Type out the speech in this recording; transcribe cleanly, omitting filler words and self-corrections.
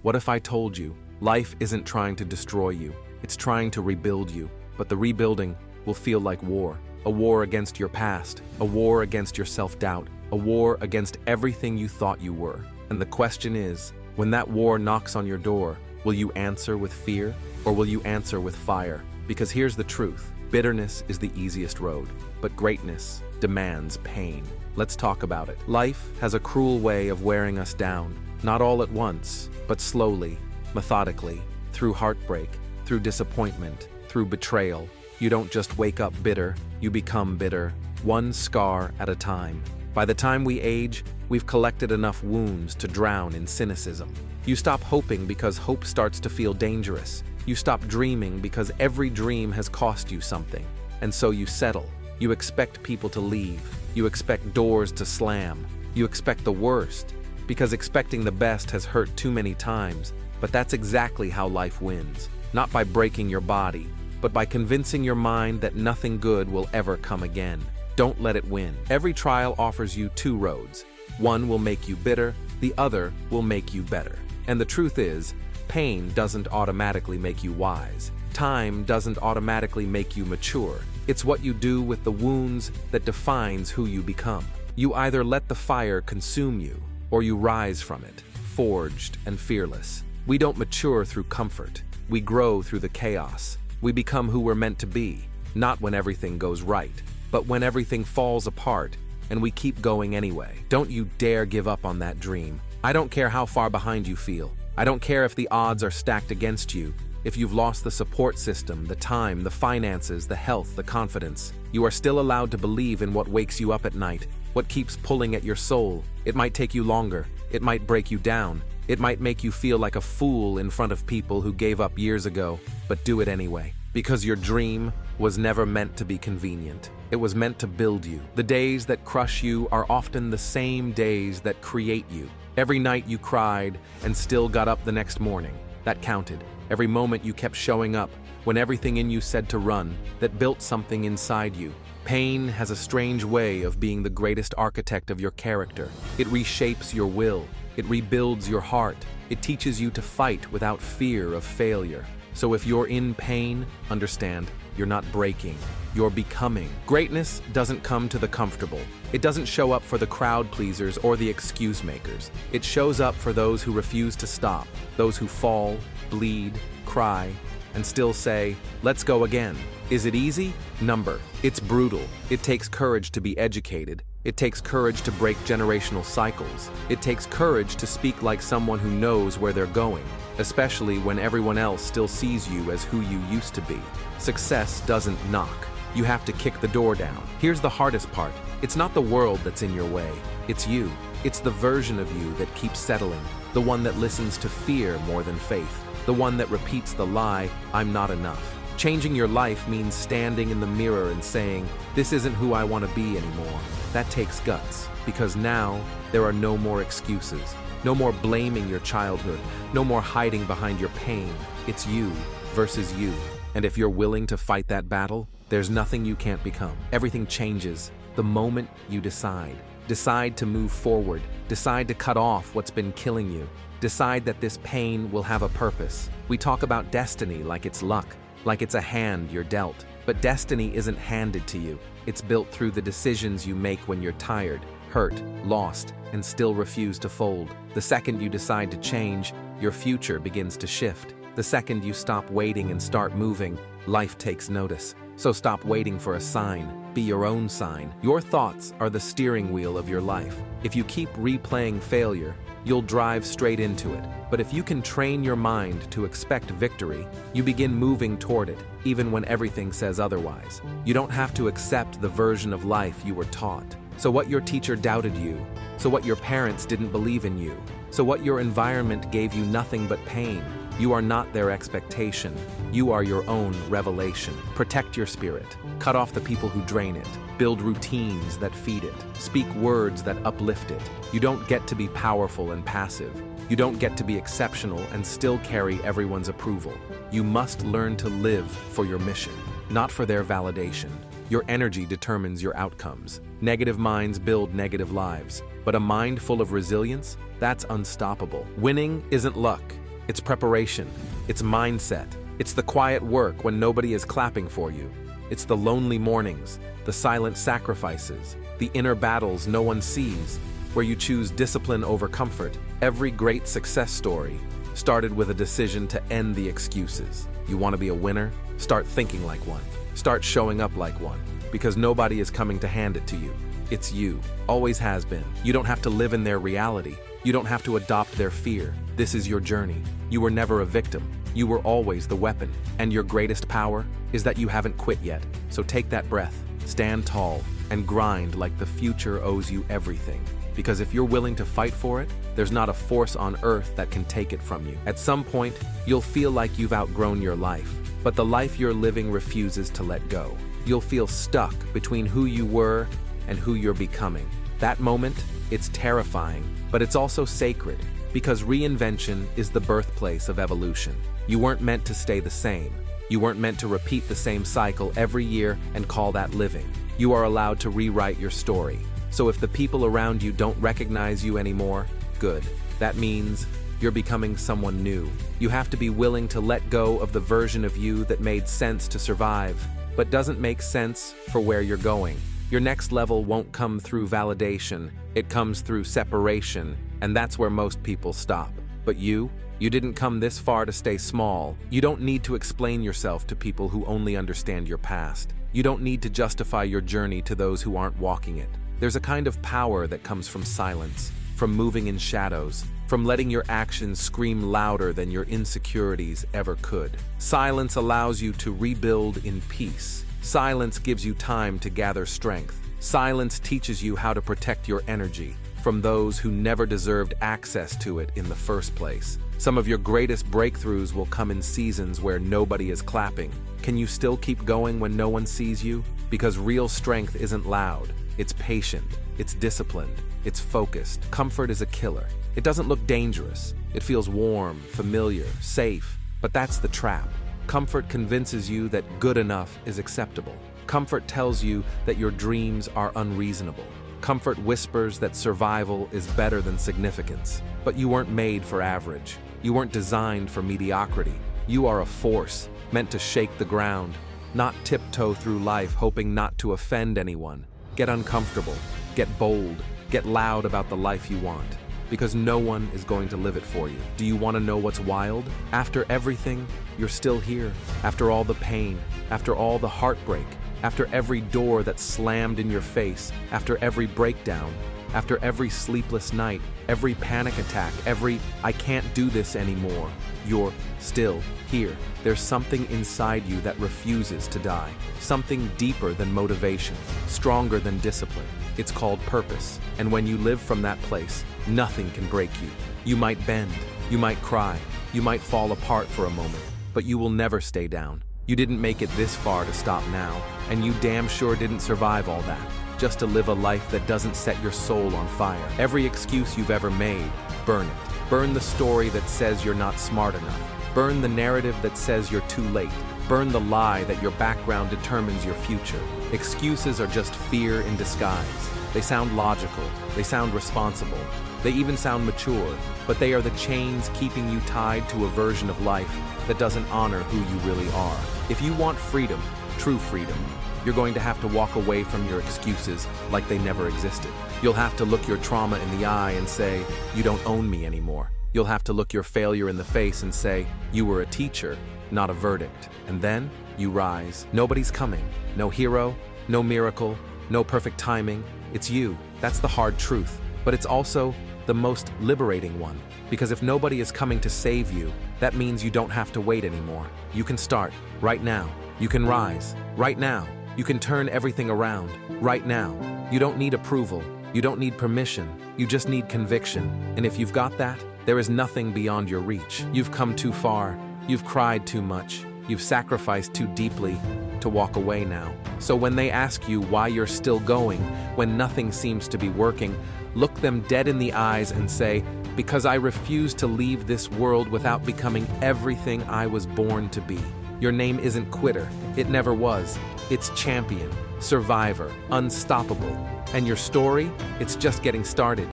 What if I told you, life isn't trying to destroy you, it's trying to rebuild you, but the rebuilding will feel like war. A war against your past, a war against your self-doubt, a war against everything you thought you were. And the question is, when that war knocks on your door, will you answer with fear or will you answer with fire? Because here's the truth, bitterness is the easiest road, but greatness demands pain. Let's talk about it. Life has a cruel way of wearing us down, not all at once, but slowly, methodically, through heartbreak, through disappointment, through betrayal. You don't just wake up bitter, you become bitter, one scar at a time. By the time we age, we've collected enough wounds to drown in cynicism. You stop hoping because hope starts to feel dangerous. You stop dreaming because every dream has cost you something. And so you settle. You expect people to leave. You expect doors to slam. You expect the worst, because expecting the best has hurt too many times. But that's exactly how life wins. Not by breaking your body, but by convincing your mind that nothing good will ever come again. Don't let it win. Every trial offers you two roads. One will make you bitter, the other will make you better. And the truth is, pain doesn't automatically make you wise. Time doesn't automatically make you mature. It's what you do with the wounds that defines who you become. You either let the fire consume you, or you rise from it, forged and fearless. We don't mature through comfort. We grow through the chaos. We become who we're meant to be, not when everything goes right, but when everything falls apart and we keep going anyway. Don't you dare give up on that dream. I don't care how far behind you feel. I don't care if the odds are stacked against you, if you've lost the support system, the time, the finances, the health, the confidence. You are still allowed to believe in what wakes you up at night, what keeps pulling at your soul. It might take you longer. It might break you down. It might make you feel like a fool in front of people who gave up years ago, but do it anyway. Because your dream was never meant to be convenient. It was meant to build you. The days that crush you are often the same days that create you. Every night you cried and still got up the next morning. That counted. Every moment you kept showing up, when everything in you said to run, that built something inside you. Pain has a strange way of being the greatest architect of your character. It reshapes your will. It rebuilds your heart. It teaches you to fight without fear of failure. So if you're in pain, understand, you're not breaking, you're becoming. Greatness doesn't come to the comfortable. It doesn't show up for the crowd pleasers or the excuse makers. It shows up for those who refuse to stop, those who fall, bleed, cry, and still say, let's go again. Is it easy? Number. It's brutal. It takes courage to be educated. It takes courage to break generational cycles. It takes courage to speak like someone who knows where they're going, especially when everyone else still sees you as who you used to be. Success doesn't knock. You have to kick the door down. Here's the hardest part. It's not the world that's in your way. It's you. It's the version of you that keeps settling, the one that listens to fear more than faith, the one that repeats the lie, I'm not enough. Changing your life means standing in the mirror and saying, this isn't who I want to be anymore. That takes guts, because now there are no more excuses, no more blaming your childhood, no more hiding behind your pain. It's you versus you. And if you're willing to fight that battle, there's nothing you can't become. Everything changes the moment you decide. Decide to move forward. Decide to cut off what's been killing you. Decide that this pain will have a purpose. We talk about destiny like it's luck, like it's a hand you're dealt. But destiny isn't handed to you. It's built through the decisions you make when you're tired, hurt, lost, and still refuse to fold. The second you decide to change, your future begins to shift. The second you stop waiting and start moving, life takes notice. So stop waiting for a sign. Be your own sign. Your thoughts are the steering wheel of your life. If you keep replaying failure, you'll drive straight into it. But if you can train your mind to expect victory, you begin moving toward it, even when everything says otherwise. You don't have to accept the version of life you were taught. So what your teacher doubted you, so what your parents didn't believe in you, so what your environment gave you nothing but pain. You are not their expectation. You are your own revelation. Protect your spirit. Cut off the people who drain it. Build routines that feed it. Speak words that uplift it. You don't get to be powerful and passive. You don't get to be exceptional and still carry everyone's approval. You must learn to live for your mission, not for their validation. Your energy determines your outcomes. Negative minds build negative lives, but a mind full of resilience, that's unstoppable. Winning isn't luck. It's preparation. It's mindset. It's the quiet work when nobody is clapping for you. It's the lonely mornings, the silent sacrifices, the inner battles no one sees, where you choose discipline over comfort. Every great success story started with a decision to end the excuses. You want to be a winner? Start thinking like one. Start showing up like one. Because nobody is coming to hand it to you. It's you. Always has been. You don't have to live in their reality. You don't have to adopt their fear. This is your journey. You were never a victim. You were always the weapon. And your greatest power is that you haven't quit yet. So take that breath, stand tall, and grind like the future owes you everything. Because if you're willing to fight for it, there's not a force on earth that can take it from you. At some point, you'll feel like you've outgrown your life, but the life you're living refuses to let go. You'll feel stuck between who you were and who you're becoming. That moment, it's terrifying, but it's also sacred, because reinvention is the birthplace of evolution. You weren't meant to stay the same. You weren't meant to repeat the same cycle every year and call that living. You are allowed to rewrite your story. So if the people around you don't recognize you anymore, good. That means you're becoming someone new. You have to be willing to let go of the version of you that made sense to survive, but doesn't make sense for where you're going. Your next level won't come through validation, it comes through separation, and that's where most people stop. But you didn't come this far to stay small. You don't need to explain yourself to people who only understand your past. You don't need to justify your journey to those who aren't walking it. There's a kind of power that comes from silence, from moving in shadows, from letting your actions scream louder than your insecurities ever could. Silence allows you to rebuild in peace. Silence gives you time to gather strength. Silence teaches you how to protect your energy from those who never deserved access to it in the first place. Some of your greatest breakthroughs will come in seasons where nobody is clapping. Can you still keep going when no one sees you? Because real strength isn't loud. It's patient, it's disciplined, it's focused. Comfort is a killer. It doesn't look dangerous. It feels warm, familiar, safe. But that's the trap. Comfort convinces you that good enough is acceptable. Comfort tells you that your dreams are unreasonable. Comfort whispers that survival is better than significance. But you weren't made for average. You weren't designed for mediocrity. You are a force meant to shake the ground, not tiptoe through life hoping not to offend anyone. Get uncomfortable, get bold, get loud about the life you want, because no one is going to live it for you. Do you want to know what's wild? After everything, you're still here. After all the pain, after all the heartbreak, after every door that's slammed in your face, after every breakdown, after every sleepless night, every panic attack, every "I can't do this anymore," you're still here. There's something inside you that refuses to die. Something deeper than motivation, stronger than discipline. It's called purpose. And when you live from that place, nothing can break you. You might bend, you might cry, you might fall apart for a moment, but you will never stay down. You didn't make it this far to stop now, and you damn sure didn't survive all that just to live a life that doesn't set your soul on fire. Every excuse you've ever made, burn it. Burn the story that says you're not smart enough. Burn the narrative that says you're too late. Burn the lie that your background determines your future. Excuses are just fear in disguise. They sound logical, they sound responsible, they even sound mature, but they are the chains keeping you tied to a version of life that doesn't honor who you really are. If you want freedom, true freedom, you're going to have to walk away from your excuses like they never existed. You'll have to look your trauma in the eye and say, "You don't own me anymore." You'll have to look your failure in the face and say, "You were a teacher, not a verdict." And then you rise. Nobody's coming. No hero, no miracle, no perfect timing. It's you. That's the hard truth. But it's also the most liberating one. Because if nobody is coming to save you, that means you don't have to wait anymore. You can start right now. You can rise right now. You can turn everything around right now. You don't need approval. You don't need permission. You just need conviction. And if you've got that, there is nothing beyond your reach. You've come too far. You've cried too much. You've sacrificed too deeply to walk away now. So when they ask you why you're still going, when nothing seems to be working, look them dead in the eyes and say, "Because I refuse to leave this world without becoming everything I was born to be." Your name isn't quitter. It never was. It's champion, survivor, unstoppable. And your story? It's just getting started.